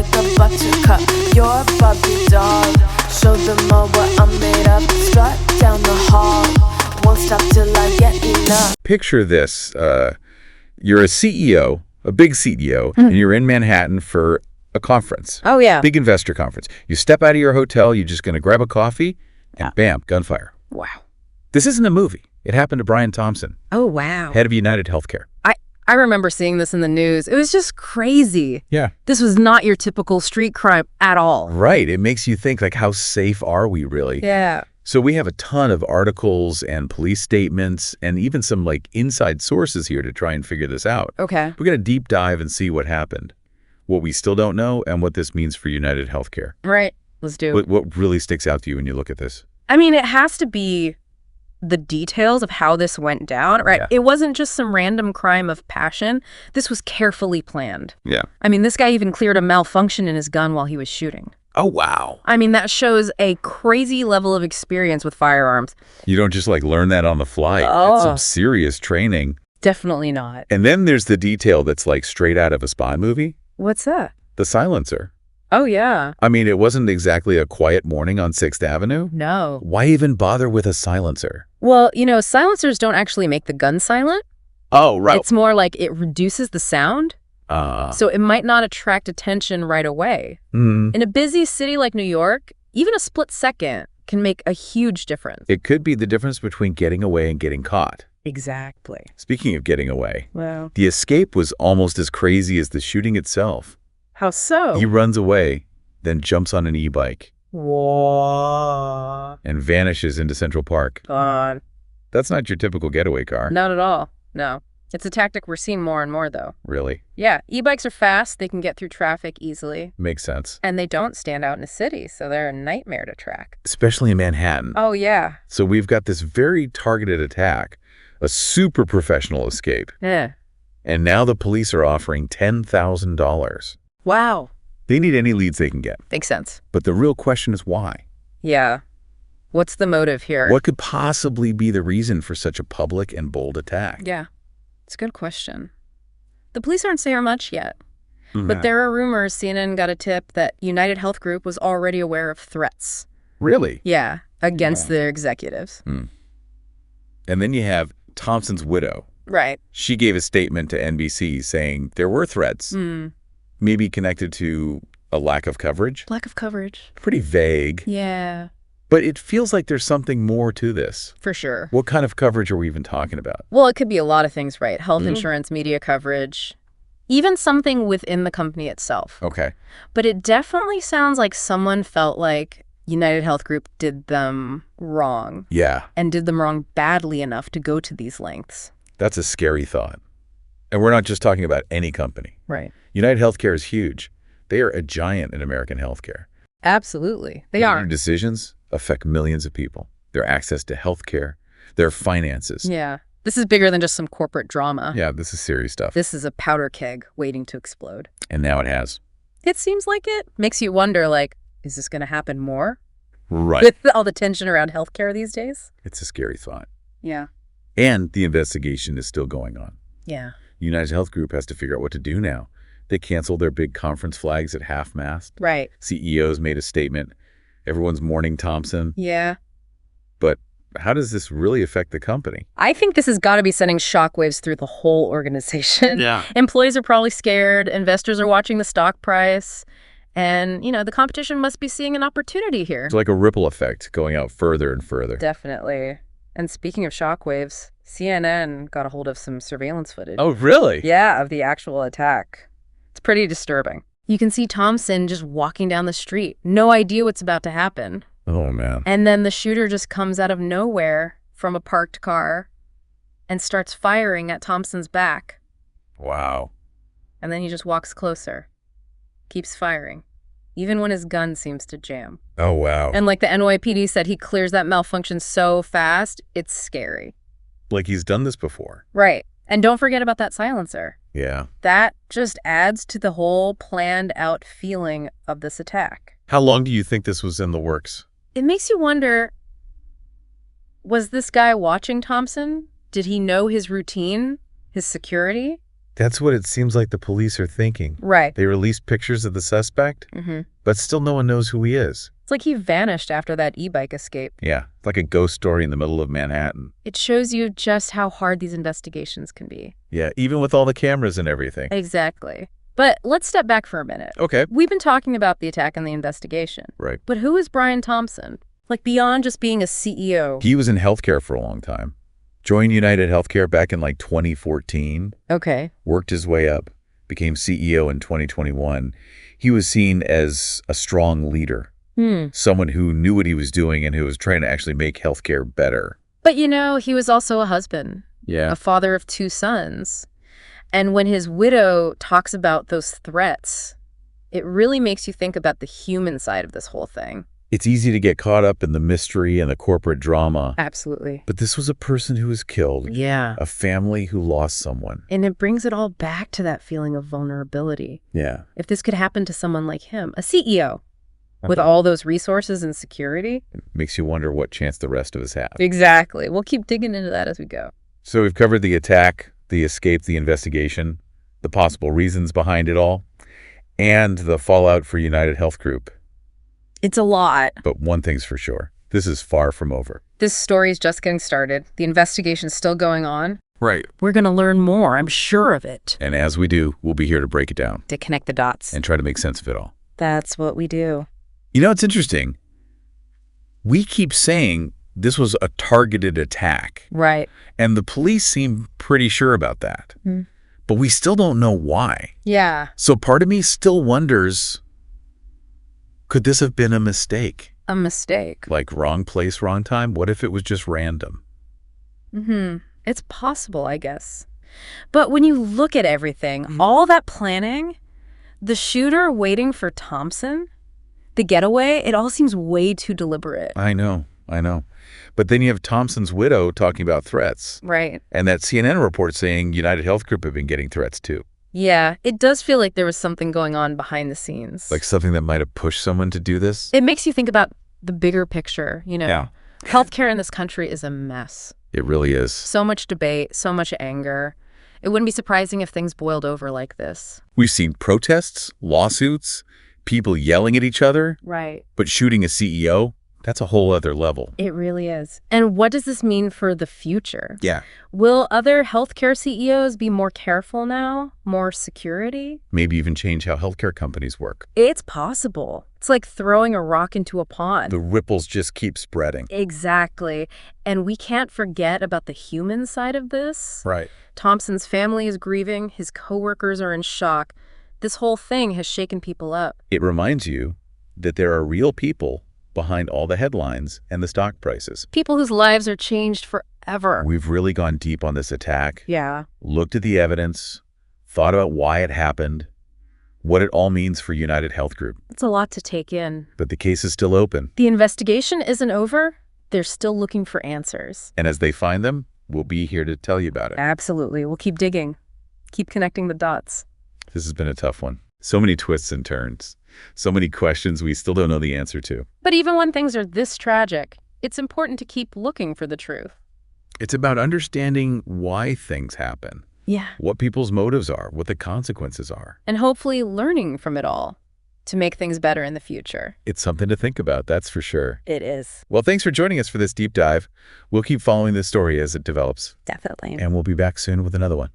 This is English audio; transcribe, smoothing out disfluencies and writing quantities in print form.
like a buttercup. You're a Barbie doll. Show them all what I'm made of. Strut down the hall. Won't stop till I get enough. Picture this. You're a CEO, a big CEO, and you're in Manhattan for a conference. Oh, yeah. Big investor conference. You step out of your hotel, you're just going to grab a coffee, and bam, gunfire. Wow. This isn't a movie. It happened to Brian Thompson, Oh, wow. head of UnitedHealthcare. I remember seeing this in the news. It was just crazy. Yeah. This was not your typical street crime at all. Right. It makes you think, like, how safe are we really? Yeah. So we have a ton of articles and police statements and even some, like, inside sources here to try and figure this out. Okay. We're going to deep dive and see what happened, what we still don't know, and what this means for UnitedHealthcare. Right. Let's do it. What really sticks out to you when you look at this? I mean, it has to be the details of how this went down, right? Yeah. It wasn't just some random crime of passion. This was carefully planned. Yeah. I mean, this guy even cleared a malfunction in his gun while he was shooting. Oh, wow. I mean, that shows a crazy level of experience with firearms. You don't just, like, learn that on the fly. Oh. It's some serious training. Definitely not. And then there's the detail that's, like, straight out of a spy movie. What's that? The silencer. Oh, yeah. I mean, it wasn't exactly a quiet morning on 6th Avenue. No. Why even bother with a silencer? Well, you know, silencers don't actually make the gun silent. Oh, right. It's more like it reduces the sound. So it might not attract attention right away. In a busy city like New York, even a split second can make a huge difference. It could be the difference between getting away and getting caught. Exactly. Speaking of getting away, Wow. the escape was almost as crazy as the shooting itself. How so? He runs away, then jumps on an e-bike Whoa. and vanishes into Central Park. God. That's not your typical getaway car. Not at all. No. It's a tactic we're seeing more and more, though. Really? Yeah, e-bikes are fast. They can get through traffic easily. Makes sense. And they don't stand out in a city, so they're a nightmare to track. Especially in Manhattan. Oh, yeah. So we've got this very targeted attack, a super professional escape. Yeah. And now the police are offering $10,000. Wow. They need any leads they can get. Makes sense. But the real question is why? Yeah. What's the motive here? What could possibly be the reason for such a public and bold attack? Yeah. It's a good question. The police aren't saying much yet. But there are rumors CNN got a tip that UnitedHealth Group was already aware of threats. Really? Yeah, against their executives. And then you have Thompson's widow. Right. She gave a statement to NBC saying there were threats, maybe connected to a lack of coverage. Lack of coverage. Pretty vague. Yeah, But it feels like there's something more to this. for sure. What kind of coverage are we even talking about? Well, it could be a lot of things, right? Health insurance, media coverage, even something within the company itself. Okay. But it definitely sounds like someone felt like UnitedHealth Group did them wrong Yeah, and did them wrong badly enough to go to these lengths. that's a scary thought. And we're not just talking about any company. Right. UnitedHealthcare is huge. They are a giant in American healthcare. Absolutely. They Their are. decisions affect millions of people. Their access to healthcare, their finances. Yeah. This is bigger than just some corporate drama. Yeah, this is serious stuff. This is a powder keg waiting to explode. And now it has. It seems like it. Makes you wonder, like, is this going to happen more? Right. With all the tension around healthcare these days? It's a scary thought. Yeah. And the investigation is still going on. Yeah. UnitedHealth Group has to figure out what to do now. They canceled their big conference flags at half-mast. Right. CEOs made a statement. Everyone's mourning Thompson. Yeah. But how does this really affect the company? I think this has got to be sending shockwaves through the whole organization. Yeah. Employees are probably scared. Investors are watching the stock price. And, you know, the competition must be seeing an opportunity here. It's like a ripple effect going out further and further. Definitely. And speaking of shockwaves, CNN got a hold of some surveillance footage. Oh, really? Yeah, of the actual attack. It's pretty disturbing. You can see Thompson just walking down the street. No idea what's about to happen. Oh, man. And then the shooter just comes out of nowhere from a parked car and starts firing at Thompson's back. Wow. And then he just walks closer. Keeps firing. Even when his gun seems to jam. Oh, wow. And like the NYPD said, he clears that malfunction so fast, it's scary. Like he's done this before. Right. And don't forget about that silencer. Yeah. That just adds to the whole planned out feeling of this attack. How long do you think this was in the works? It makes you wonder, was this guy watching Thompson? Did he know his routine, his security? That's what it seems like the police are thinking. Right. They released pictures of the suspect, but still no one knows who he is. It's like he vanished after that e-bike escape. Yeah, it's like a ghost story in the middle of Manhattan. It shows you just how hard these investigations can be. Yeah, even with all the cameras and everything. Exactly. But let's step back for a minute. Okay. We've been talking about the attack and the investigation. Right. But who is Brian Thompson? Like, beyond just being a CEO. He was in healthcare for a long time. Joined UnitedHealthcare back in like 2014. Okay. Worked his way up. Became CEO in 2021. He was seen as a strong leader. Someone who knew what he was doing and who was trying to actually make healthcare better. But, you know, he was also a husband. Yeah. A father of 2 sons. And when his widow talks about those threats, it really makes you think about the human side of this whole thing. It's easy to get caught up in the mystery and the corporate drama. Absolutely. But this was a person who was killed. Yeah. A family who lost someone. And it brings it all back to that feeling of vulnerability. Yeah. If this could happen to someone like him, a CEO, with all those resources and security. It makes you wonder what chance the rest of us have. Exactly. We'll keep digging into that as we go. So we've covered the attack, the escape, the investigation, the possible reasons behind it all, and the fallout for United Health Group. It's a lot. But one thing's for sure. This is far from over. This story's just getting started. The investigation's still going on. Right. We're going to learn more, I'm sure of it. And as we do, we'll be here to break it down. To connect the dots. And try to make sense of it all. That's what we do. You know, it's interesting. We keep saying this was a targeted attack. Right. And the police seem pretty sure about that. But we still don't know why. Yeah. So part of me still wonders, could this have been a mistake? A mistake. Like wrong place, wrong time? What if it was just random? It's possible, I guess. But when you look at everything, all that planning, the shooter waiting for Thompson, the getaway, it all seems way too deliberate. I know. But then you have Thompson's widow talking about threats. Right. And that CNN report saying United Health Group have been getting threats too. Yeah, it does feel like there was something going on behind the scenes. Like something that might have pushed someone to do this? It makes you think about the bigger picture, you know. Yeah. Healthcare in this country is a mess. It really is. So much debate, so much anger. It wouldn't be surprising if things boiled over like this. We've seen protests, lawsuits, people yelling at each other. Right. But shooting a CEO, that's a whole other level. It really is. And what does this mean for the future? Yeah. Will other healthcare CEOs be more careful now? More security? Maybe even change how healthcare companies work. It's possible. It's like throwing a rock into a pond. The ripples just keep spreading. Exactly. And we can't forget about the human side of this. Right. Thompson's family is grieving. His coworkers are in shock. This whole thing has shaken people up. It reminds you that there are real people behind all the headlines and the stock prices. People whose lives are changed forever. We've really gone deep on this attack. Yeah. Looked at the evidence, thought about why it happened, what it all means for United Health Group. It's a lot to take in. But the case is still open. The investigation isn't over. They're still looking for answers. And as they find them, we'll be here to tell you about it. Absolutely. We'll keep digging. Keep connecting the dots. This has been a tough one. So many twists and turns. So many questions we still don't know the answer to. But even when things are this tragic, it's important to keep looking for the truth. It's about understanding why things happen. Yeah. What people's motives are, what the consequences are. And hopefully learning from it all to make things better in the future. It's something to think about, that's for sure. It is. Well, thanks for joining us for this deep dive. We'll keep following this story as it develops. Definitely. And we'll be back soon with another one.